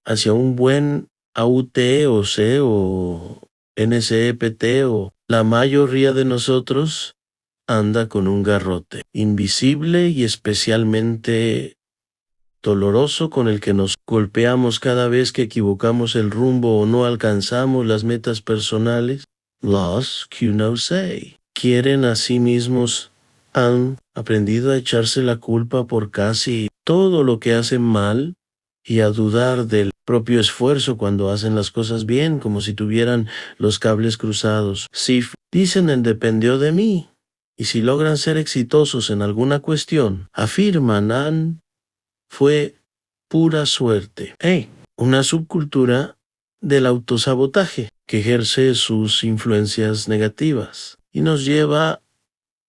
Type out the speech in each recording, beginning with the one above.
hacia un buen AUT o C o NCEPT o la mayoría de nosotros anda con un garrote invisible y especialmente doloroso con el que nos golpeamos cada vez que equivocamos el rumbo o no alcanzamos las metas personales. Los que no sé quieren a sí mismos han aprendido a echarse la culpa por casi todo lo que hacen mal y a dudar del propio esfuerzo cuando hacen las cosas bien, como si tuvieran los cables cruzados. Si dicen el dependió de mí, y si logran ser exitosos en alguna cuestión, afirman fue pura suerte. Una subcultura del autosabotaje que ejerce sus influencias negativas y nos lleva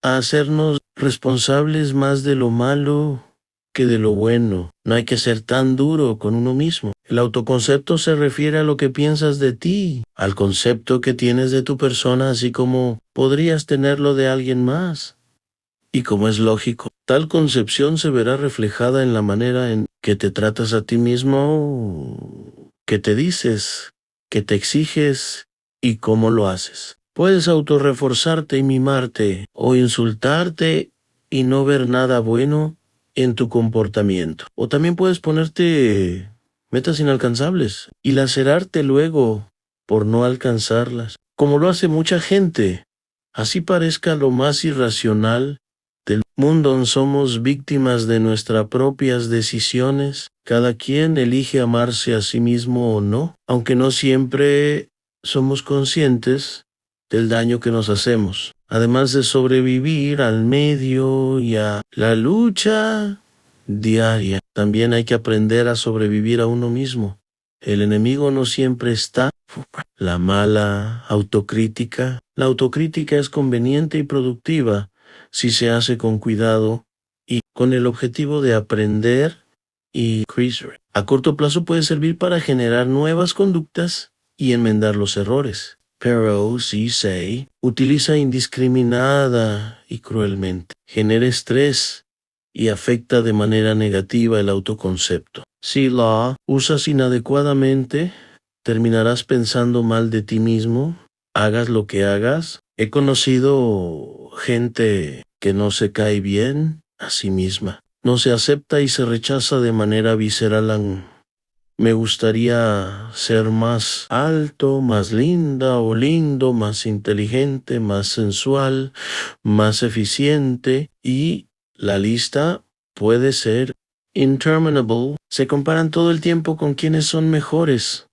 a hacernos responsables más de lo malo que de lo bueno. No hay que ser tan duro con uno mismo. El autoconcepto se refiere a lo que piensas de ti, al concepto que tienes de tu persona, así como podrías tenerlo de alguien más. Y como es lógico, tal concepción se verá reflejada en la manera en que te tratas a ti mismo, que te dices, que te exiges y cómo lo haces. Puedes autorreforzarte y mimarte o insultarte y no ver nada bueno en tu comportamiento. O también puedes ponerte metas inalcanzables y lacerarte luego por no alcanzarlas, como lo hace mucha gente. Así parezca lo más irracional del mundo, somos víctimas de nuestras propias decisiones. Cada quien elige amarse a sí mismo o no, aunque no siempre somos conscientes del daño que nos hacemos. Además de sobrevivir al medio y a la lucha diaria, también hay que aprender a sobrevivir a uno mismo. El enemigo no siempre está. La mala autocrítica. La autocrítica es conveniente y productiva si se hace con cuidado y con el objetivo de aprender y crecer. A corto plazo puede servir para generar nuevas conductas y enmendar los errores. Pero si se utiliza indiscriminada y cruelmente, genera estrés y afecta de manera negativa el autoconcepto. Si la usas inadecuadamente, terminarás pensando mal de ti mismo, hagas lo que hagas. He conocido gente que no se cae bien a sí misma. No se acepta y se rechaza de manera visceral. Me gustaría ser más alto, más linda o lindo, más inteligente, más sensual, más eficiente y la lista puede ser interminable. Se comparan todo el tiempo con quienes son mejores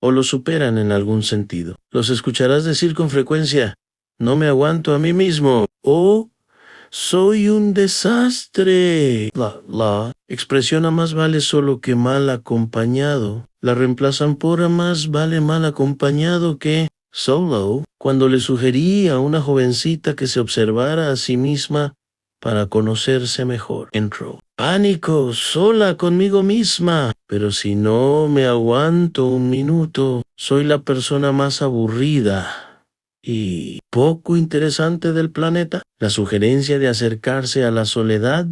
o lo superan en algún sentido. Los escucharás decir con frecuencia, no me aguanto a mí mismo o soy un desastre. La expresión a más vale solo que mal acompañado la reemplazan por a más vale mal acompañado que solo. Cuando le sugerí a una jovencita que se observara a sí misma para conocerse mejor, entró. Pánico, sola conmigo misma. Pero si no me aguanto un minuto, soy la persona más aburrida y poco interesante del planeta. La sugerencia de acercarse a la soledad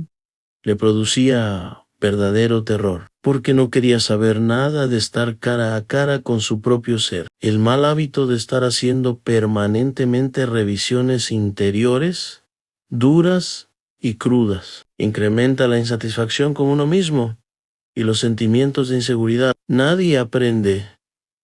le producía verdadero terror, porque no quería saber nada de estar cara a cara con su propio ser. El mal hábito de estar haciendo permanentemente revisiones interiores, duras y crudas, incrementa la insatisfacción con uno mismo y los sentimientos de inseguridad. Nadie aprende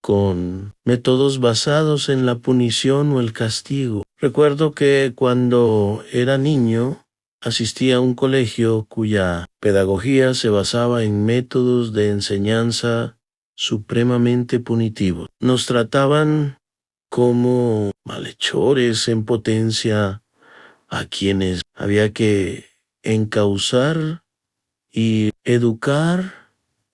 con métodos basados en la punición o el castigo. Recuerdo que cuando era niño asistía a un colegio cuya pedagogía se basaba en métodos de enseñanza supremamente punitivos. Nos trataban como malhechores en potencia a quienes había que encauzar y educar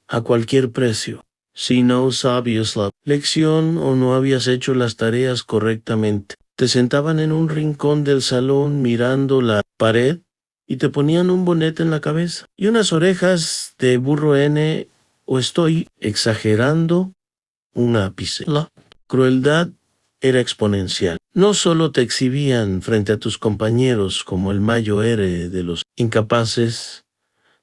a cualquier precio. Si no sabías la lección o no habías hecho las tareas correctamente, te sentaban en un rincón del salón mirando la pared y te ponían un bonete en la cabeza y unas orejas de burro N, o estoy exagerando un ápice. La crueldad era exponencial. No solo te exhibían frente a tus compañeros como el mayo R de los incapaces,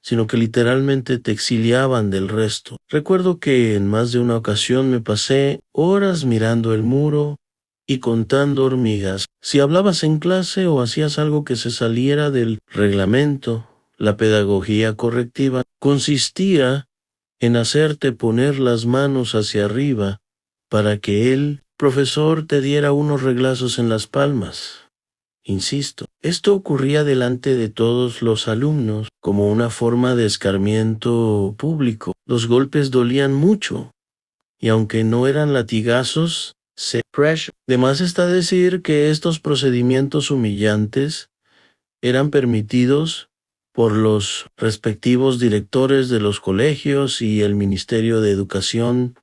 sino que literalmente te exiliaban del resto. Recuerdo que en más de una ocasión me pasé horas mirando el muro y contando hormigas. Si hablabas en clase o hacías algo que se saliera del reglamento, la pedagogía correctiva consistía en hacerte poner las manos hacia arriba para que el profesor te diera unos reglazos en las palmas. Insisto, esto ocurría delante de todos los alumnos como una forma de escarmiento público. Los golpes dolían mucho, y aunque no eran latigazos, de más está decir que estos procedimientos humillantes eran permitidos por los respectivos directores de los colegios y el Ministerio de Educación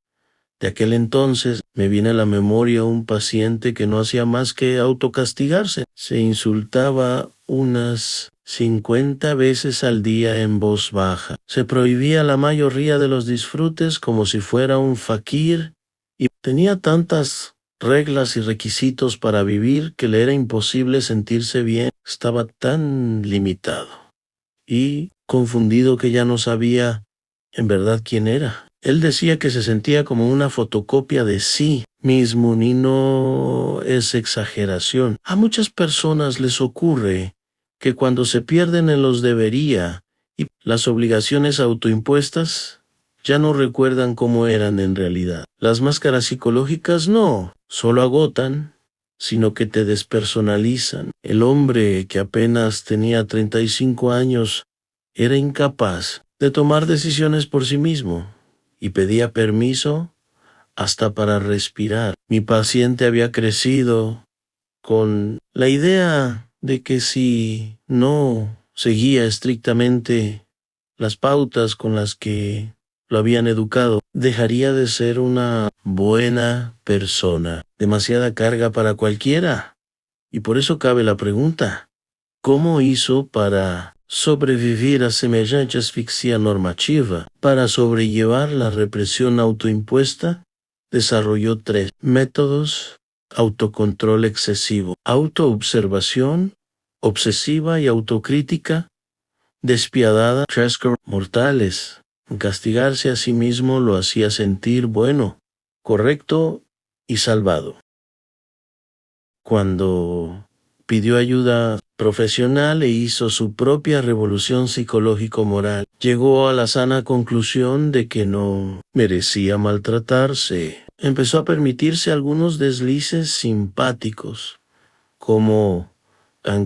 de aquel entonces. Me viene a la memoria un paciente que no hacía más que autocastigarse. Se insultaba unas 50 veces al día en voz baja. Se prohibía la mayoría de los disfrutes como si fuera un fakir y tenía tantas reglas y requisitos para vivir que le era imposible sentirse bien. Estaba tan limitado y confundido que ya no sabía en verdad quién era. Él decía que se sentía como una fotocopia de sí mismo, y no es exageración. A muchas personas les ocurre que cuando se pierden en los debería y las obligaciones autoimpuestas, ya no recuerdan cómo eran en realidad. Las máscaras psicológicas no solo agotan, sino que te despersonalizan. El hombre que apenas tenía 35 años era incapaz de tomar decisiones por sí mismo y pedía permiso hasta para respirar. Mi paciente había crecido con la idea de que si no seguía estrictamente las pautas con las que lo habían educado, dejaría de ser una buena persona. Demasiada carga para cualquiera. Y por eso cabe la pregunta: ¿cómo hizo para sobrevivir a semejante asfixia normativa? Para sobrellevar la represión autoimpuesta, desarrolló 3 métodos: autocontrol excesivo, autoobservación obsesiva y autocrítica despiadada, 3 mortales. Castigarse a sí mismo lo hacía sentir bueno, correcto y salvado. Cuando pidió ayuda profesional e hizo su propia revolución psicológico-moral, llegó a la sana conclusión de que no merecía maltratarse. Empezó a permitirse algunos deslices simpáticos, como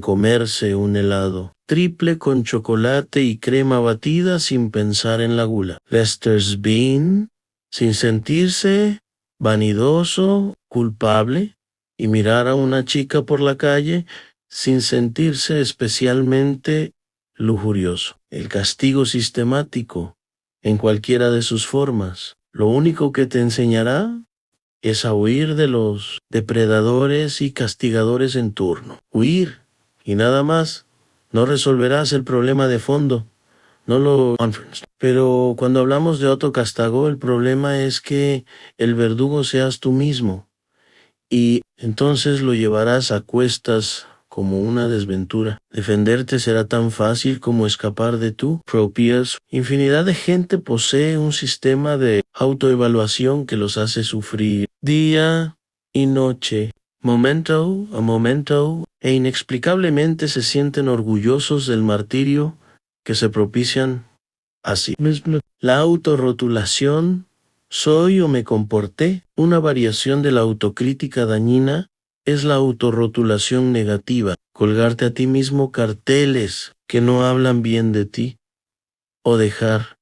comerse un helado triple con chocolate y crema batida sin pensar en la gula. Lester's Bean, sin sentirse vanidoso, culpable, y mirar a una chica por la calle sin sentirse especialmente lujurioso. El castigo sistemático, en cualquiera de sus formas, lo único que te enseñará es a huir de los depredadores y castigadores en turno. Huir y nada más. No resolverás el problema de fondo. No lo... Pero cuando hablamos de autocastigo, el problema es que el verdugo seas tú mismo. Y entonces lo llevarás a cuestas como una desventura. Defenderte será tan fácil como escapar de tú propias. Infinidad de gente posee un sistema de autoevaluación que los hace sufrir día y noche, momento a momento, e inexplicablemente se sienten orgullosos del martirio que se propician a sí mismos. La autorrotulación, soy o me comporté, una variación de la autocrítica dañina, es la autorrotulación negativa, colgarte a ti mismo carteles que no hablan bien de ti, o dejar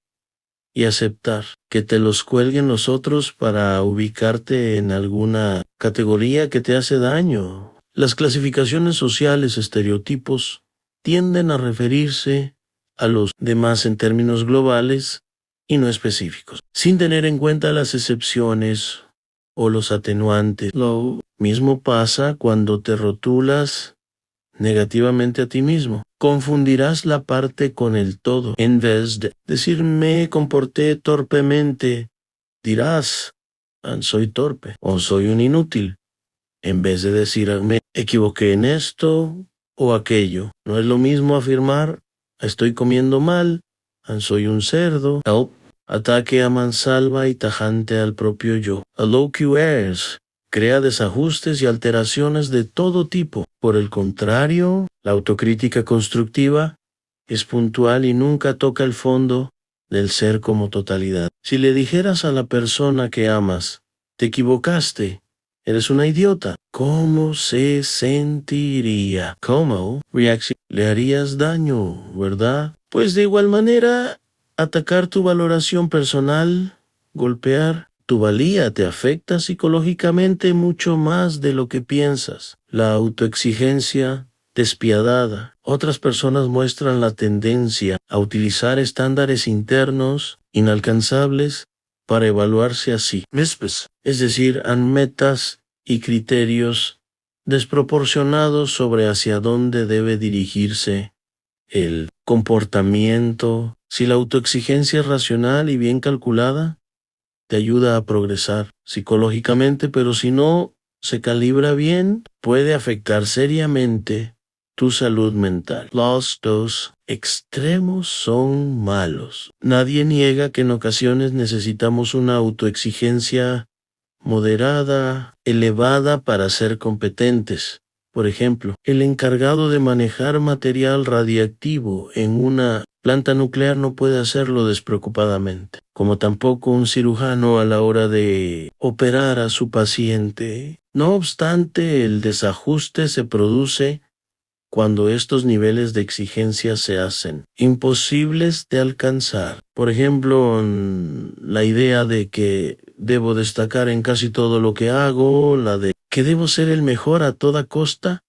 y aceptar que te los cuelguen los otros para ubicarte en alguna categoría que te hace daño. Las clasificaciones sociales, estereotipos, tienden a referirse a los demás en términos globales y no específicos, sin tener en cuenta las excepciones o los atenuantes. Lo mismo pasa cuando te rotulas negativamente a ti mismo. Confundirás la parte con el todo. En vez de decir me comporté torpemente, dirás soy torpe o soy un inútil. En vez de decir me equivoqué en esto o aquello. No es lo mismo afirmar estoy comiendo mal soy un cerdo. Help, ataque a mansalva y tajante al propio yo. Allocuers, crea desajustes y alteraciones de todo tipo. Por el contrario, la autocrítica constructiva es puntual y nunca toca el fondo del ser como totalidad. Si le dijeras a la persona que amas, te equivocaste, eres una idiota, ¿cómo se sentiría? ¿Cómo? Reacción. Le harías daño, ¿verdad? Pues de igual manera, atacar tu valoración personal, golpear tu valía te afecta psicológicamente mucho más de lo que piensas. La autoexigencia despiadada. Otras personas muestran la tendencia a utilizar estándares internos inalcanzables para evaluarse así. Es decir, han metas y criterios desproporcionados sobre hacia dónde debe dirigirse el comportamiento. Si la autoexigencia es racional y bien calculada, te ayuda a progresar psicológicamente, pero si no se calibra bien, puede afectar seriamente tu salud mental. Los dos extremos son malos. Nadie niega que en ocasiones necesitamos una autoexigencia moderada, elevada para ser competentes. Por ejemplo, el encargado de manejar material radiactivo en una planta nuclear no puede hacerlo despreocupadamente, como tampoco un cirujano a la hora de operar a su paciente. No obstante, el desajuste se produce cuando estos niveles de exigencia se hacen imposibles de alcanzar. Por ejemplo, la idea de que debo destacar en casi todo lo que hago, la de que debo ser el mejor a toda costa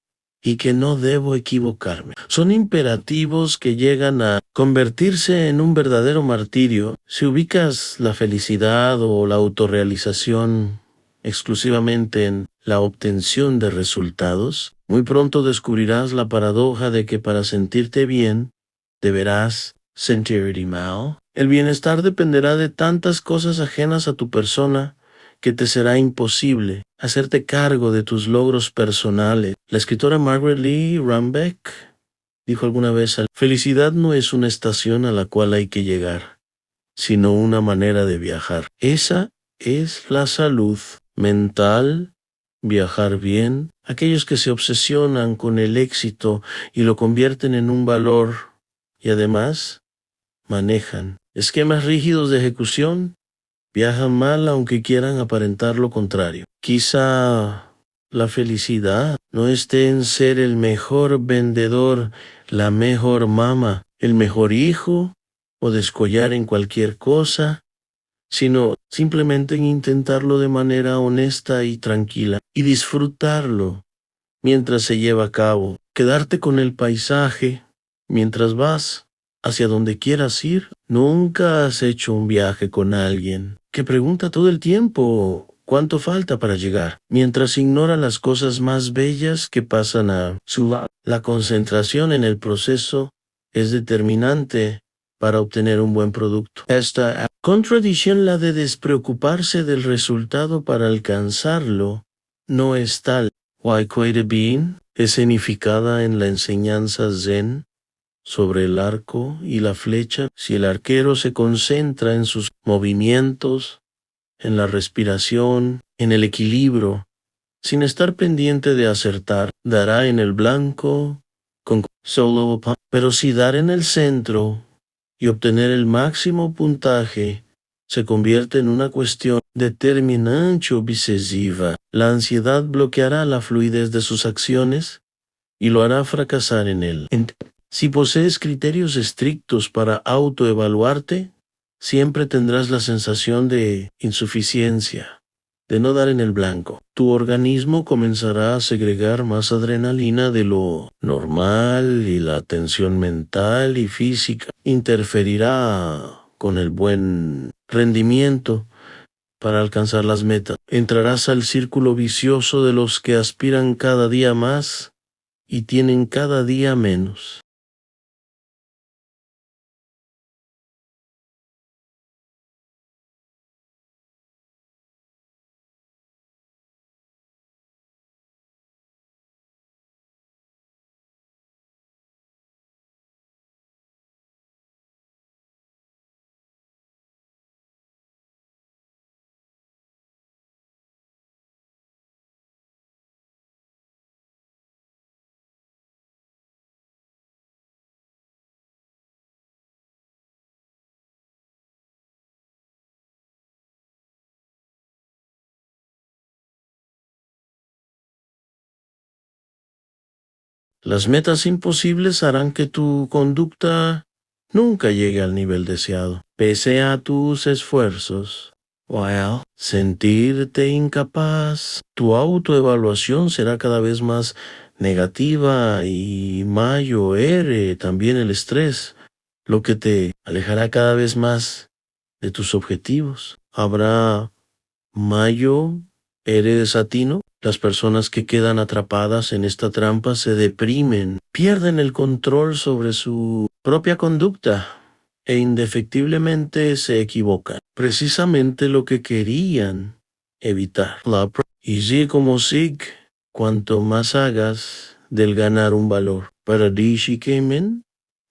y que no debo equivocarme. Son imperativos que llegan a convertirse en un verdadero martirio. Si ubicas la felicidad o la autorrealización exclusivamente en la obtención de resultados, muy pronto descubrirás la paradoja de que para sentirte bien, deberás sentirte mal. El bienestar dependerá de tantas cosas ajenas a tu persona que te será imposible hacerte cargo de tus logros personales. La escritora Margaret Lee Rambeck dijo alguna vez: felicidad no es una estación a la cual hay que llegar, sino una manera de viajar. Esa es la salud mental, viajar bien. Aquellos que se obsesionan con el éxito y lo convierten en un valor y además manejan esquemas rígidos de ejecución, viajan mal aunque quieran aparentar lo contrario. Quizá la felicidad no esté en ser el mejor vendedor, la mejor mamá, el mejor hijo o descollar en cualquier cosa, sino simplemente en intentarlo de manera honesta y tranquila y disfrutarlo mientras se lleva a cabo. Quedarte con el paisaje mientras vas hacia donde quieras ir. Nunca has hecho un viaje con alguien que pregunta todo el tiempo cuánto falta para llegar, mientras ignora las cosas más bellas que pasan a su lado. La concentración en el proceso es determinante para obtener un buen producto. Esta contradicción, la de despreocuparse del resultado para alcanzarlo, no es tal. Waikoi Bean, escenificada en la enseñanza zen sobre el arco y la flecha. Si el arquero se concentra en sus movimientos, en la respiración, en el equilibrio, sin estar pendiente de acertar, dará en el blanco con solo. Pero si dar en el centro y obtener el máximo puntaje se convierte en una cuestión determinante o decisiva, la ansiedad bloqueará la fluidez de sus acciones y lo hará fracasar en él. Si posees criterios estrictos para autoevaluarte, siempre tendrás la sensación de insuficiencia, de no dar en el blanco. Tu organismo comenzará a segregar más adrenalina de lo normal y la tensión mental y física interferirá con el buen rendimiento para alcanzar las metas. Entrarás al círculo vicioso de los que aspiran cada día más y tienen cada día menos. Las metas imposibles harán que tu conducta nunca llegue al nivel deseado. Pese a tus esfuerzos, sentirte incapaz, tu autoevaluación será cada vez más negativa y mayor también el estrés, lo que te alejará cada vez más de tus objetivos. Habrá mayo desatino. Las personas que quedan atrapadas en esta trampa se deprimen, pierden el control sobre su propia conducta e indefectiblemente se equivocan. Precisamente lo que querían evitar. Y sí como sig, cuanto más hagas del ganar un valor para Dishi Kemen,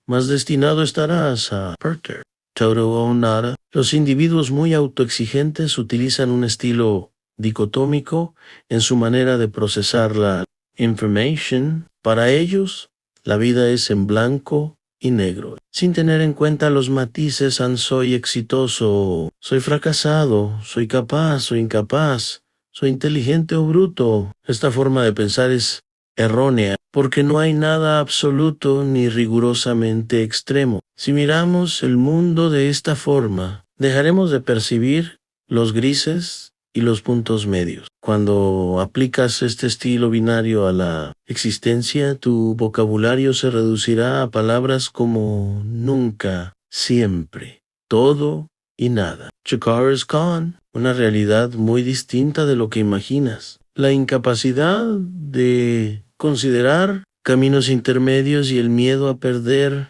más destinado estarás a perder. Todo o nada. Los individuos muy autoexigentes utilizan un estilo dicotómico en su manera de procesar la information. Para ellos, la vida es en blanco y negro, sin tener en cuenta los matices. Soy exitoso, soy fracasado, soy capaz, soy incapaz, soy inteligente o bruto. Esta forma de pensar es errónea, porque no hay nada absoluto ni rigurosamente extremo. Si miramos el mundo de esta forma, dejaremos de percibir los grises y los puntos medios. Cuando aplicas este estilo binario a la existencia, tu vocabulario se reducirá a palabras como nunca, siempre, todo y nada. Chakar is gone, una realidad muy distinta de lo que imaginas. La incapacidad de considerar caminos intermedios y el miedo a perder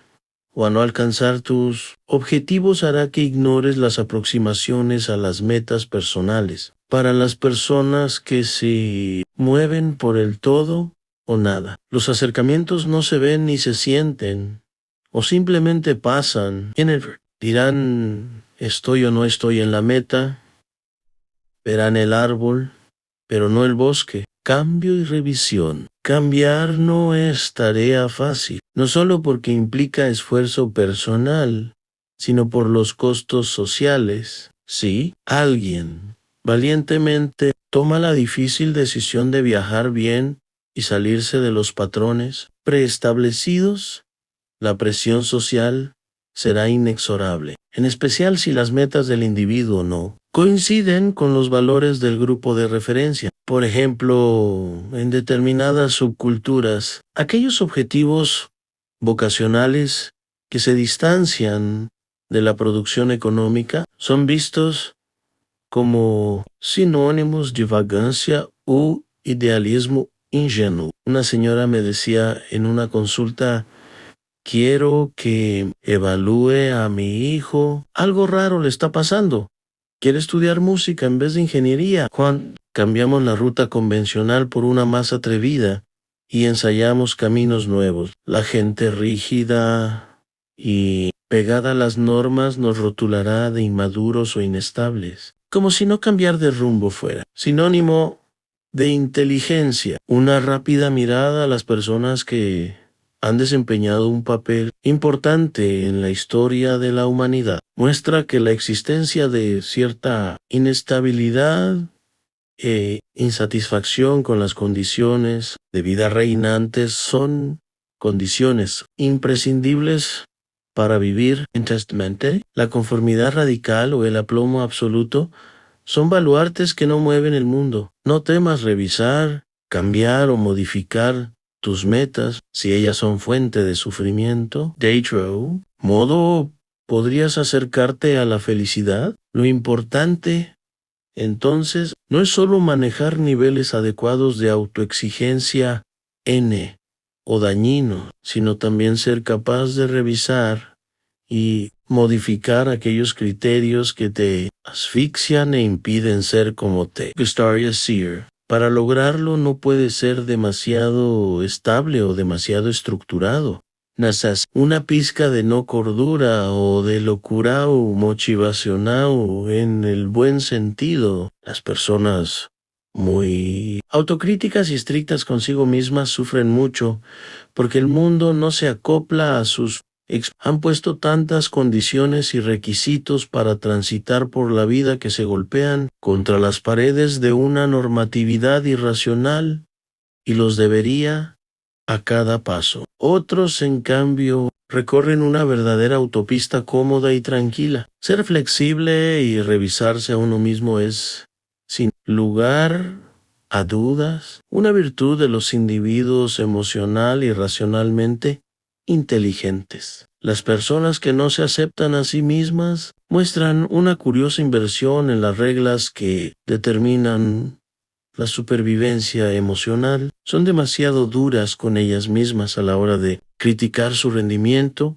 o a no alcanzar tus objetivos hará que ignores las aproximaciones a las metas personales. Para las personas que se mueven por el todo o nada, los acercamientos no se ven ni se sienten, o simplemente pasan. Dirán, estoy o no estoy en la meta, verán el árbol, pero no el bosque. Cambio y revisión. Cambiar no es tarea fácil, no solo porque implica esfuerzo personal, sino por los costos sociales. Si alguien valientemente toma la difícil decisión de viajar bien y salirse de los patrones preestablecidos, la presión social será inexorable, en especial si las metas del individuo no coinciden con los valores del grupo de referencia. Por ejemplo, en determinadas subculturas, aquellos objetivos vocacionales que se distancian de la producción económica son vistos como sinónimos de vagancia u idealismo ingenuo. Una señora me decía en una consulta: quiero que evalúe a mi hijo. Algo raro le está pasando. Quiere estudiar música en vez de ingeniería. Juan, cambiamos la ruta convencional por una más atrevida y ensayamos caminos nuevos. La gente rígida y pegada a las normas nos rotulará de inmaduros o inestables, como si no cambiar de rumbo fuera sinónimo de inteligencia. Una rápida mirada a las personas que han desempeñado un papel importante en la historia de la humanidad muestra que la existencia de cierta inestabilidad e insatisfacción con las condiciones de vida reinantes son condiciones imprescindibles para vivir intensamente. La conformidad radical o el aplomo absoluto son baluartes que no mueven el mundo. No temas revisar, cambiar o modificar tus metas si ellas son fuente de sufrimiento. Deitro, modo, ¿podrías acercarte a la felicidad? Lo importante, entonces, no es solo manejar niveles adecuados de autoexigencia N o dañino, sino también ser capaz de revisar y modificar aquellos criterios que te asfixian e impiden ser como te. Gustaria Sear. Para lograrlo no puede ser demasiado estable o demasiado estructurado. Necesitas una pizca de no cordura o de locura o motivacional en el buen sentido. Las personas muy autocríticas y estrictas consigo mismas sufren mucho porque el mundo no se acopla a sus han puesto tantas condiciones y requisitos para transitar por la vida que se golpean contra las paredes de una normatividad irracional y los debería a cada paso. Otros, en cambio, recorren una verdadera autopista cómoda y tranquila. Ser flexible y revisarse a uno mismo es, sin lugar a dudas, una virtud de los individuos emocional y racionalmente inteligentes. Las personas que no se aceptan a sí mismas muestran una curiosa inversión en las reglas que determinan la supervivencia emocional. Son demasiado duras con ellas mismas a la hora de criticar su rendimiento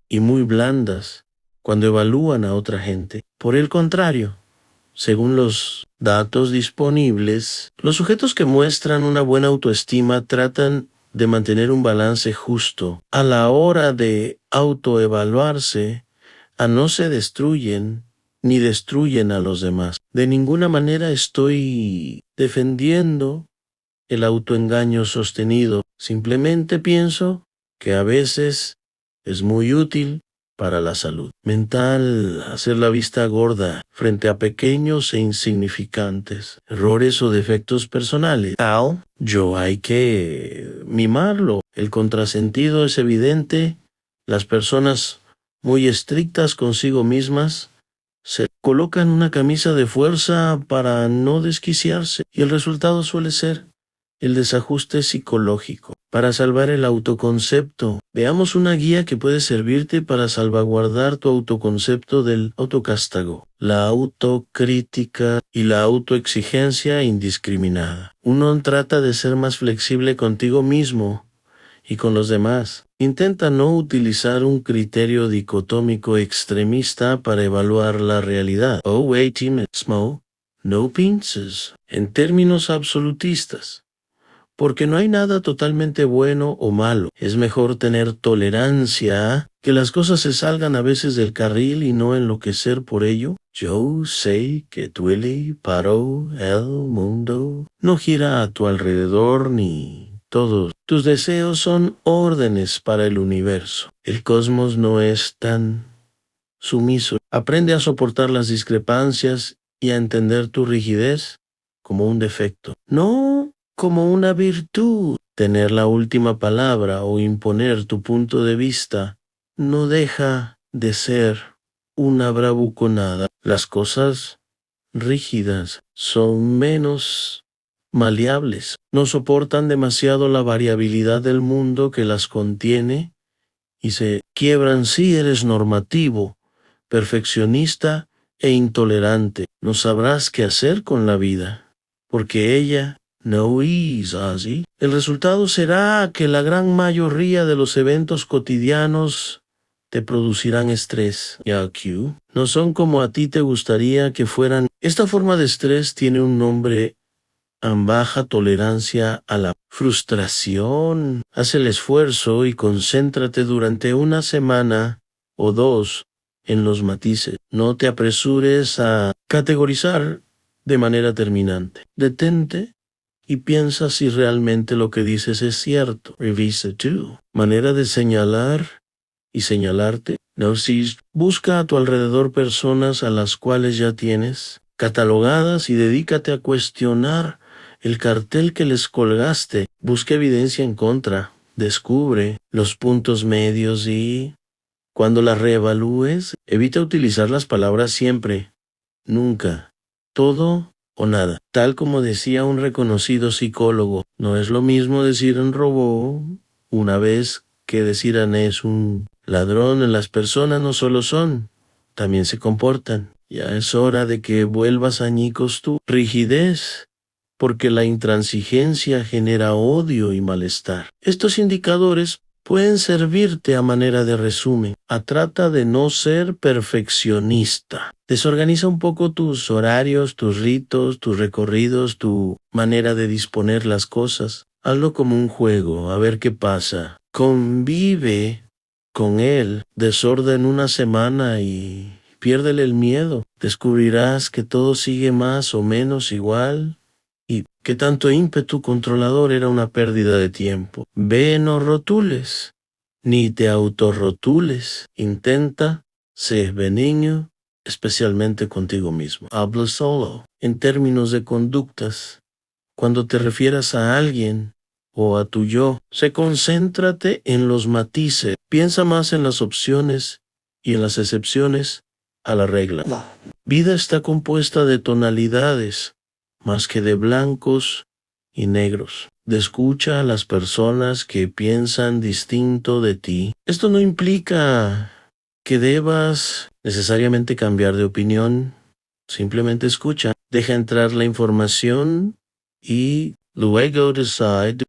y muy blandas cuando evalúan a otra gente. Por el contrario, según los datos disponibles, los sujetos que muestran una buena autoestima tratan de mantener un balance justo. A la hora de autoevaluarse, no se destruyen ni destruyen a los demás. De ninguna manera estoy defendiendo el autoengaño sostenido. Simplemente pienso que a veces es muy útil para la salud mental hacer la vista gorda frente a pequeños e insignificantes errores o defectos personales. Yo hay que mimarlo. El contrasentido es evidente. Las personas muy estrictas consigo mismas se colocan una camisa de fuerza para no desquiciarse y el resultado suele ser el desajuste psicológico. Para salvar el autoconcepto, veamos una guía que puede servirte para salvaguardar tu autoconcepto del autocástago, la autocrítica y la autoexigencia indiscriminada. Uno trata de ser más flexible contigo mismo y con los demás. Intenta no utilizar un criterio dicotómico extremista para evaluar la realidad. Oh, wait a minute, Smo. No pienses en términos absolutistas, porque no hay nada totalmente bueno o malo. Es mejor tener tolerancia, que las cosas se salgan a veces del carril y no enloquecer por ello. Yo sé que duele, pero el mundo no gira a tu alrededor ni todos tus deseos son órdenes para el universo. El cosmos no es tan sumiso. Aprende a soportar las discrepancias y a entender tu rigidez como un defecto, no como una virtud. Tener la última palabra o imponer tu punto de vista no deja de ser una bravuconada. Las cosas rígidas son menos maleables, no soportan demasiado la variabilidad del mundo que las contiene y se quiebran si eres normativo, perfeccionista e intolerante. No sabrás qué hacer con la vida, porque ella no es así. El resultado será que la gran mayoría de los eventos cotidianos te producirán estrés. No son como a ti te gustaría que fueran. Esta forma de estrés tiene un nombre: baja tolerancia a la frustración. Haz el esfuerzo y concéntrate durante una semana o dos en los matices. No te apresures a categorizar de manera terminante. Detente y piensa si realmente lo que dices es cierto. Revisa tu manera de señalar y señalarte. No, si busca a tu alrededor personas a las cuales ya tienes catalogadas y dedícate a cuestionar el cartel que les colgaste. Busca evidencia en contra. Descubre los puntos medios y, cuando las reevalúes, evita utilizar las palabras siempre, nunca, todo o nada. Tal como decía un reconocido psicólogo, no es lo mismo decir en robó una vez que decir es un ladrón. Las personas no solo son, también se comportan. Ya es hora de que vuelvas añicos tu rigidez, porque la intransigencia genera odio y malestar. Estos indicadores pueden servirte a manera de resumen. Trata de no ser perfeccionista. Desorganiza un poco tus horarios, tus ritos, tus recorridos, tu manera de disponer las cosas. Hazlo como un juego, a ver qué pasa. Convive con el desorden una semana y piérdele el miedo. Descubrirás que todo sigue más o menos igual y que tanto ímpetu controlador era una pérdida de tiempo. Ve, no rotules, ni te autorrotules. Intenta ser benigno, especialmente contigo mismo. Habla solo. En términos de conductas, cuando te refieras a alguien, o a tu yo. Concéntrate en los matices. Piensa más en las opciones y en las excepciones a la regla. Vida está compuesta de tonalidades, más que de blancos y negros. Escucha a las personas que piensan distinto de ti. Esto no implica que debas necesariamente cambiar de opinión. Simplemente escucha. Deja entrar la información y luego decide